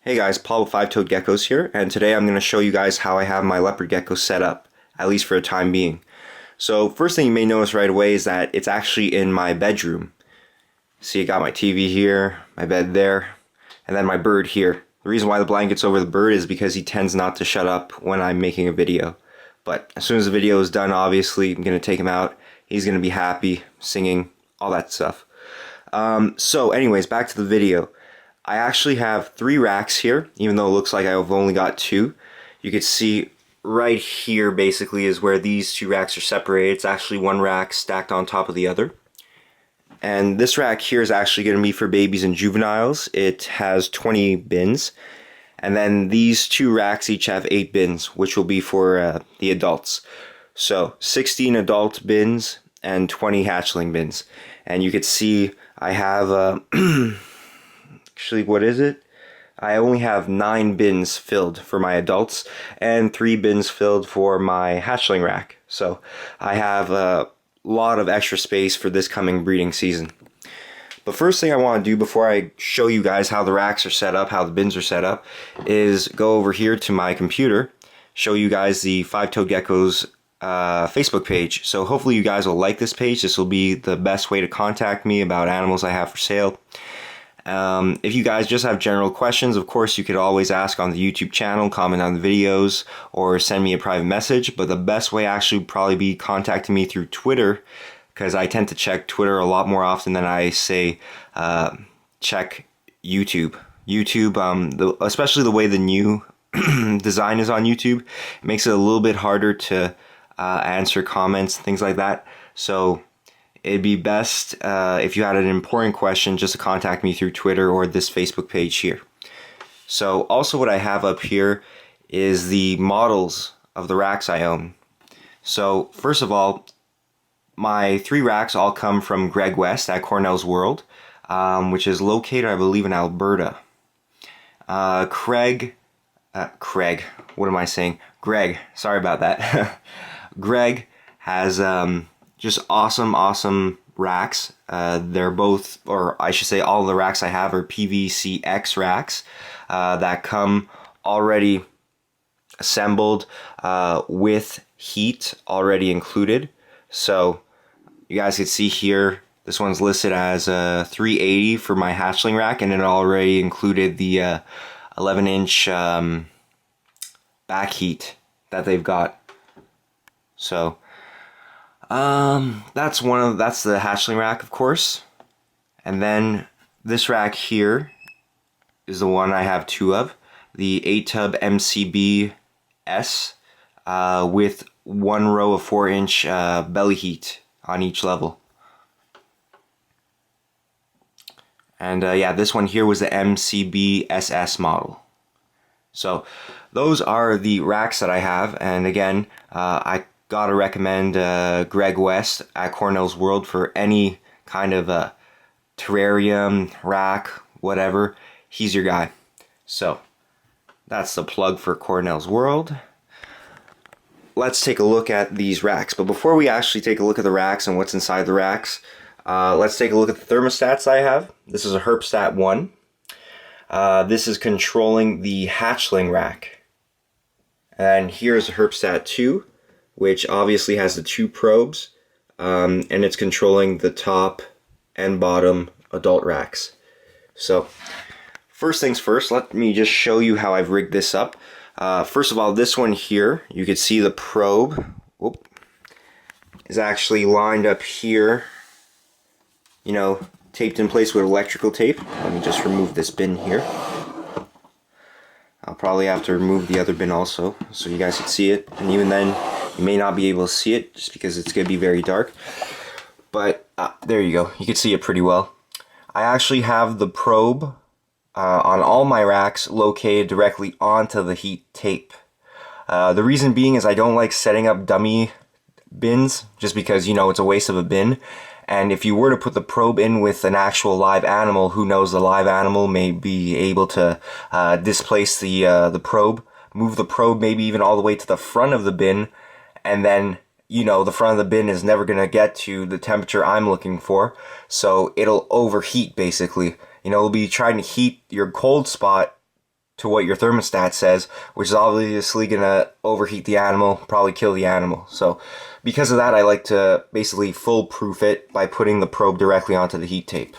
Hey guys, Paul with Five-Toed Geckos here, and today I'm going to show you guys how I have my leopard gecko set up, at least for the time being. So first thing you may notice right away is that it's actually in my bedroom. See, I got my TV here, my bed there, and then my bird here. The reason why the blanket's over the bird is because he tends not to shut up when I'm making a video. But as soon as the video is done, obviously, I'm going to take him out. He's going to be happy, singing, all that stuff. So anyways, back to the video. I actually have 3 racks here, even though it looks like I've only got 2. You can see right here basically is where these 2 racks are separated. It's actually 1 rack stacked on top of the other. And this rack here is actually going to be for babies and juveniles. It has 20 bins. And then these 2 racks each have 8 bins, which will be for the adults. So 16 adult bins and 20 hatchling bins. And you can see I have actually, what is it? I only have 9 bins filled for my adults and 3 bins filled for my hatchling rack. So I have a lot of extra space for this coming breeding season. The first thing I want to do before I show you guys how the racks are set up, how the bins are set up, is go over here to my computer, show you guys the Five-Toed Geckos Facebook page. So hopefully you guys will like this page. This will be the best way to contact me about animals I have for sale. If you guys just have general questions, of course you could always ask on the YouTube channel, comment on the videos, or send me a private message. But the best way actually would probably be contacting me through Twitter, because I tend to check Twitter a lot more often than I say check YouTube. Especially the way the new design is on YouTube, it makes it a little bit harder to answer comments, things like that. So it'd be best if you had an important question just to contact me through Twitter or this Facebook page here. So also what I have up here is the models of the racks I own. So first of all, my 3 racks all come from Greg West at Cornell's World, which is located, I believe, in Alberta. Greg, what am I saying? Greg, sorry about that. Greg has just awesome racks. They're both, or I should say all the racks I have are PVC-X racks that come already assembled with heat already included. So you guys can see here, this one's listed as $380 for my hatchling rack, and it already included the 11-inch back heat that they've got. So that's the hatchling rack, of course. And then this rack here is the one I have 2 of, the 8-tub MCB S with 1 row of 4-inch belly heat on each level. And yeah, this one here was the MCB SS model. So those are the racks that I have, and again, I gotta recommend Greg West at Cornell's World for any kind of terrarium, rack, whatever. He's your guy. So that's the plug for Cornell's World. Let's take a look at these racks. But before we actually take a look at the racks and what's inside the racks, let's take a look at the thermostats I have. This is a Herpstat 1. This is controlling the hatchling rack. And here's a Herpstat 2, which obviously has the 2 probes, and it's controlling the top and bottom adult racks. So first things first, let me just show you how I've rigged this up. First of all, this one here, you can see the probe is actually lined up here, you know, taped in place with electrical tape. Let me just remove this bin here. I'll probably have to remove the other bin also, so you guys can see it. And even then, you may not be able to see it, just because it's going to be very dark. But there you go. You can see it pretty well. I actually have the probe on all my racks located directly onto the heat tape. The reason being is I don't like setting up dummy bins, just because, you know, it's a waste of a bin. And if you were to put the probe in with an actual live animal, who knows, the live animal may be able to displace the probe, move the probe maybe even all the way to the front of the bin, and then, you know, the front of the bin is never going to get to the temperature I'm looking for, so it'll overheat basically. You know, it'll be trying to heat your cold spot to what your thermostat says, which is obviously gonna overheat the animal, probably kill the animal. So because of that, I like to basically foolproof it by putting the probe directly onto the heat tape.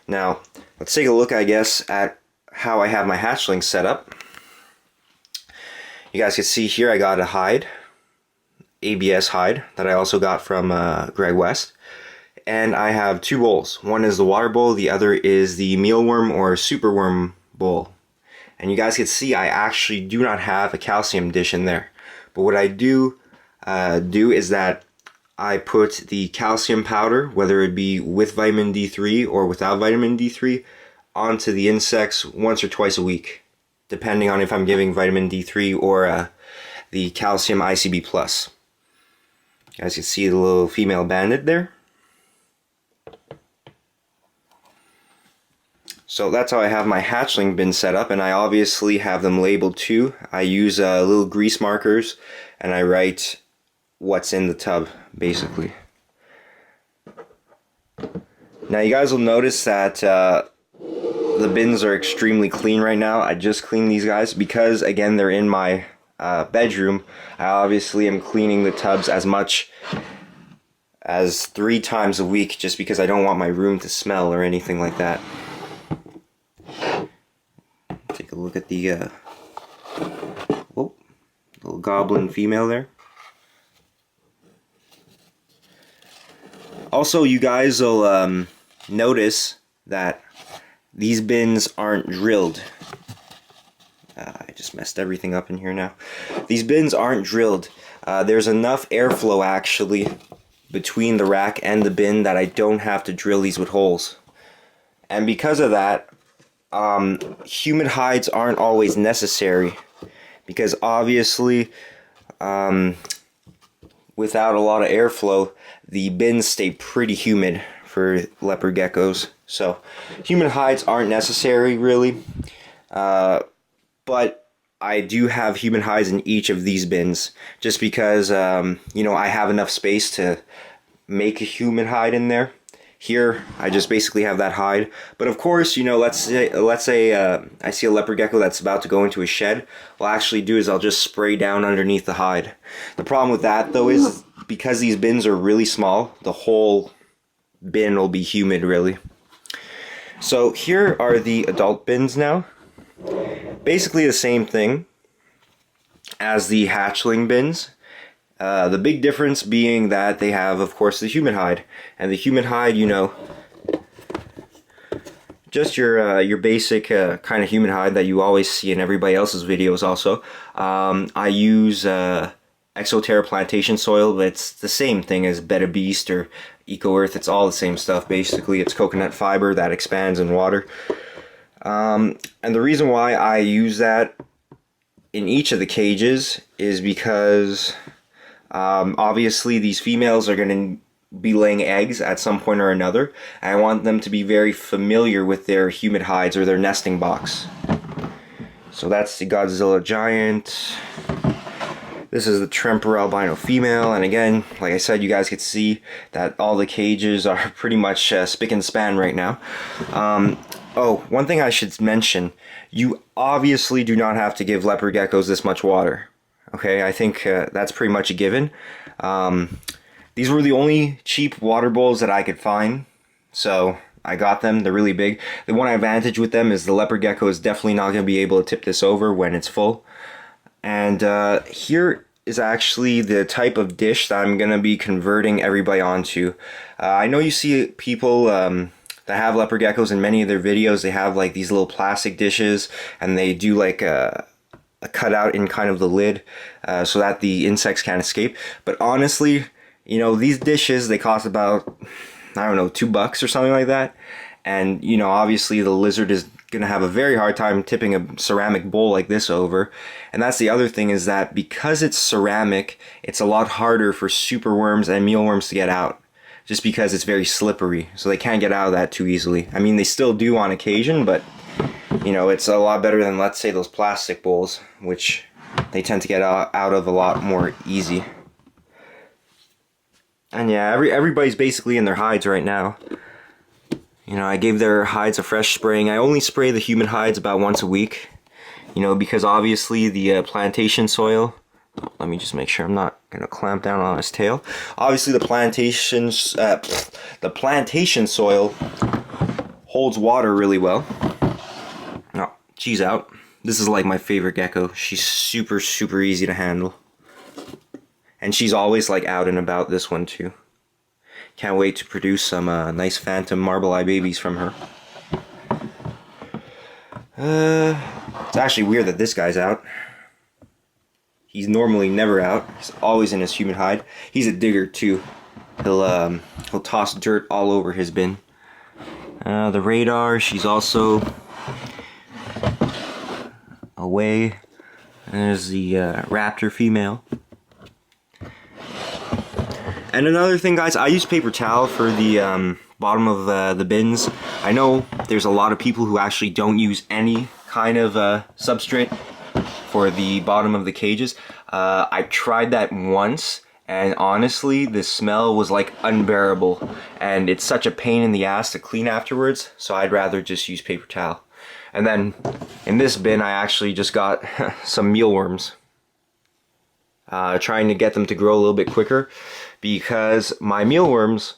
Now, let's take a look, I guess, at how I have my hatchlings set up. You guys can see here I got a hide, ABS hide, that I also got from Greg West. And I have two bowls. One is the water bowl, the other is the mealworm or superworm bowl. And you guys can see I actually do not have a calcium dish in there. But what I do is that I put the calcium powder, whether it be with vitamin D3 or without vitamin D3, onto the insects once or twice a week, depending on if I'm giving vitamin D3 or the calcium ICB+. You guys can see the little female bandit there. So that's how I have my hatchling bin set up, and I obviously have them labeled too. I use little grease markers and I write what's in the tub, basically. Now you guys will notice that the bins are extremely clean right now. I just cleaned these guys because, again, they're in my bedroom. I obviously am cleaning the tubs as much as 3 times a week just because I don't want my room to smell or anything like that. Take a look at the little goblin female there. Also, you guys will notice that these bins aren't drilled. I just messed everything up in here now. These bins aren't drilled. There's enough airflow actually between the rack and the bin that I don't have to drill these with holes. And because of that, humid hides aren't always necessary, because obviously without a lot of airflow, the bins stay pretty humid for leopard geckos. So humid hides aren't necessary really, but I do have humid hides in each of these bins just because you know, I have enough space to make a humid hide in there. Here I just basically have that hide, but of course, you know, let's say I see a leopard gecko that's about to go into a shed. What I'll actually do is I'll just spray down underneath the hide. The problem with that though is because these bins are really small, the whole bin will be humid really. So here are the adult bins now. Basically the same thing as the hatchling bins. The big difference being that they have, of course, the humid hide. And the humid hide, you know, just your basic kind of humid hide that you always see in everybody else's videos also. I use Exoterra plantation soil, but it's the same thing as Betta Beast or Eco Earth. It's all the same stuff, basically. It's coconut fiber that expands in water. And the reason why I use that in each of the cages is because obviously these females are going to be laying eggs at some point or another, and I want them to be very familiar with their humid hides or their nesting box. So that's the Godzilla Giant. This is the Tremper albino female, and again, like I said, you guys can see that all the cages are pretty much spick and span right now. Oh, one thing I should mention, you obviously do not have to give leopard geckos this much water. Okay, I think that's pretty much a given. These were the only cheap water bowls that I could find, so I got them. They're really big. The one advantage with them is the leopard gecko is definitely not going to be able to tip this over when it's full. And here is actually the type of dish that I'm going to be converting everybody onto. I know you see people that have leopard geckos in many of their videos. They have like these little plastic dishes, and they do like a cutout in kind of the lid so that the insects can't escape. But honestly, you know, these dishes, they cost about, I don't know, $2 or something like that. And, you know, obviously the lizard is going to have a very hard time tipping a ceramic bowl like this over. And that's the other thing, is that because it's ceramic, it's a lot harder for superworms and mealworms to get out, just because it's very slippery. So they can't get out of that too easily. I mean, they still do on occasion, but, you know, it's a lot better than, let's say, those plastic bowls, which they tend to get out of a lot more easy. And yeah, everybody's basically in their hides right now. You know, I gave their hides a fresh spraying. I only spray the human hides about once a week. You know, because obviously the plantation soil. Let me just make sure I'm not gonna clamp down on his tail. Obviously, the plantation soil holds water really well. Oh, she's out. This is like my favorite gecko. She's super, super easy to handle. And she's always like out and about, this one too. Can't wait to produce some nice phantom marble eye babies from her. It's actually weird that this guy's out. He's normally never out. He's always in his human hide. He's a digger too. He'll toss dirt all over his bin. The radar, she's also away. There's the raptor female. And another thing, guys, I use paper towel for the bottom of the bins. I know there's a lot of people who actually don't use any kind of substrate for the bottom of the cages. I tried that once, and honestly, the smell was like unbearable, and it's such a pain in the ass to clean afterwards, so I'd rather just use paper towel. And then in this bin, I actually just got some mealworms. Trying to get them to grow a little bit quicker, because my mealworms,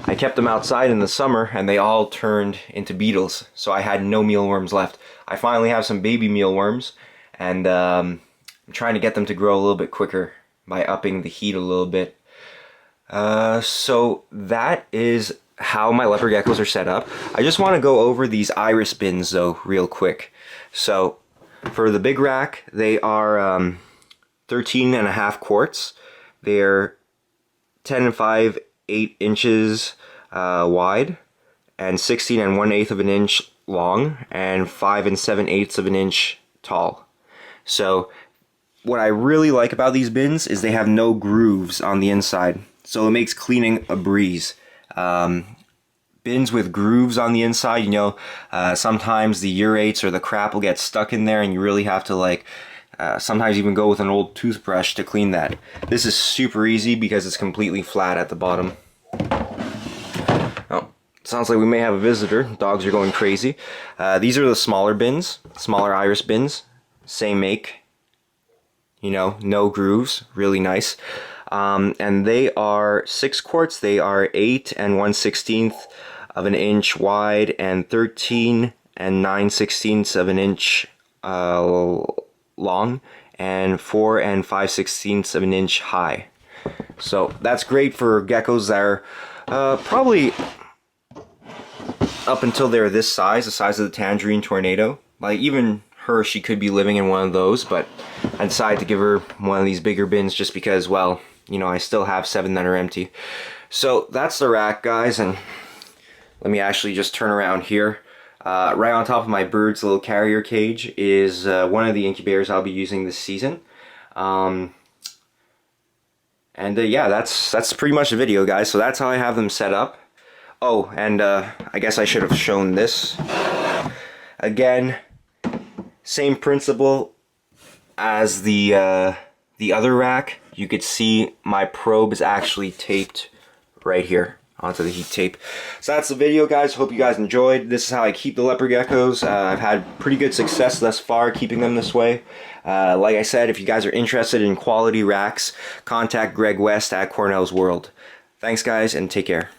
I kept them outside in the summer and they all turned into beetles, so I had no mealworms left. I finally have some baby mealworms, and I'm trying to get them to grow a little bit quicker by upping the heat a little bit. So that is how my leopard geckos are set up. I just want to go over these iris bins though real quick. So for the big rack, they are 13.5 quarts. They're 10 5/8 inches wide, and 16 1/8 of an inch long, and 5 7/8 of an inch tall. So what I really like about these bins is they have no grooves on the inside, so it makes cleaning a breeze. Bins with grooves on the inside, you know, sometimes the urates or the crap will get stuck in there, and you really have to like sometimes even go with an old toothbrush to clean that. This is super easy because it's completely flat at the bottom. Oh, sounds like we may have a visitor. Dogs are going crazy. These are the smaller bins, smaller iris bins, same make. You know, no grooves, really nice. And they are 6 quarts. They are 8 1/16 of an inch wide, and 13 9/16 of an inch long, and 4 5/16 of an inch high. So that's great for geckos that are probably up until they're this size, the size of the Tangerine Tornado. Like even her, she could be living in one of those, but I decided to give her one of these bigger bins just because, well, you know, I still have 7 that are empty. So that's the rack, guys, and let me actually just turn around here. Right on top of my bird's little carrier cage is one of the incubators I'll be using this season. Yeah, that's pretty much the video, guys. So that's how I have them set up. Oh, and I guess I should have shown this. Again, same principle as the other rack. You could see my probe is actually taped right here onto the heat tape. So that's the video, guys. Hope you guys enjoyed. This is how I keep the leopard geckos. I've had pretty good success thus far keeping them this way. Like I said, if you guys are interested in quality racks, contact Greg West at Cornell's World. Thanks, guys, and take care.